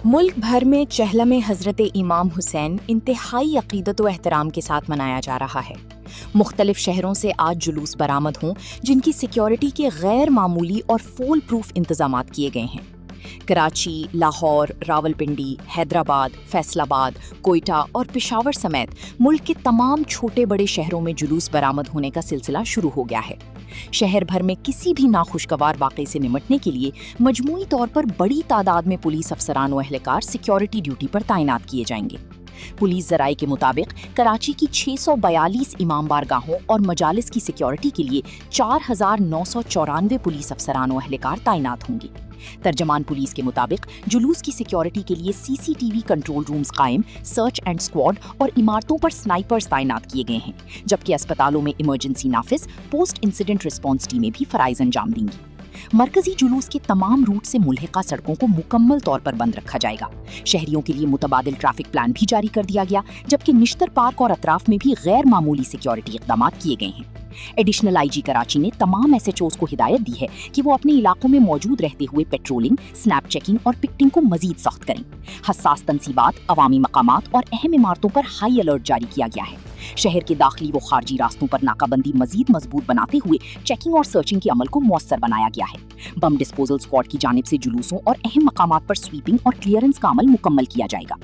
मुल्क भर में चहलम हज़रत इमाम हुसैन इंतहाई अक़ीदत व एहतराम के साथ मनाया जा रहा है। मुख्तलिफ शहरों से आज जुलूस बरामद हों जिनकी सिक्योरिटी के गैर मामूली और फूल प्रूफ इंतजामात किए गए हैं। कराची, लाहौर, रावलपिंडी, हैदराबाद, फैसलाबाद, कोयटा और पेशावर समेत मुल्क के तमाम छोटे बड़े शहरों में जुलूस बरामद होने का सिलसिला शुरू हो गया है। शहर भर में किसी भी नाखुशगवार वाक़े से निपटने के लिए मजमूई तौर पर बड़ी तादाद में पुलिस अफसरान व अहलकार सिक्योरिटी ड्यूटी पर तैनात किए जाएंगे। पुलिस ज़राए के मुताबिक कराची की 642 इमाम बारगाहों और मजालिस की सिक्योरिटी के लिए 4,994 पुलिस अफसरान व अहलकार तैनात होंगे। तर्जमान पुलिस के मुताबिक जुलूस की सिक्योरिटी के लिए सीसीटीवी कंट्रोल रूम्स कायम, सर्च एंड स्क्वाड और इमारतों पर स्नाइपर्स तैनात किए गए हैं, जबकि अस्पतालों में इमरजेंसी नाफिज, पोस्ट इंसिडेंट रिस्पॉन्स टीमें भी फराइज अंजाम देंगी। मरकजी जुलूस के तमाम रूट से मुल्हिका सड़कों को मुकम्मल तौर पर बंद रखा जाएगा। शहरियों के लिए मुतबादिल ट्रैफिक प्लान भी जारी कर दिया गया, जबकि निश्तर पार्क और अतराफ में भी गैर मामूली सिक्योरिटी इक़दाम किए गए हैं। एडिशनल आईजी कराची ने तमाम एसएचओज को हिदायत दी है कि वो अपने इलाकों में मौजूद रहते हुए पेट्रोलिंग, स्नैप चेकिंग और पिकटिंग को मजीद सख्त करें। हसास तनसीबात, अवामी मकामात और अहम इमारतों पर हाई अलर्ट जारी किया गया है। शहर के दाखिली व खारजी रास्तों पर नाकाबंदी मजीद मजबूत बनाते हुए चेकिंग और सर्चिंग के अमल को मौसर बनाया गया है। बम डिस्पोजल स्क्वाड की जानिब से जुलूसों और अहम मकामात पर स्वीपिंग और क्लियरेंस का अमल मुकम्मल किया जाएगा।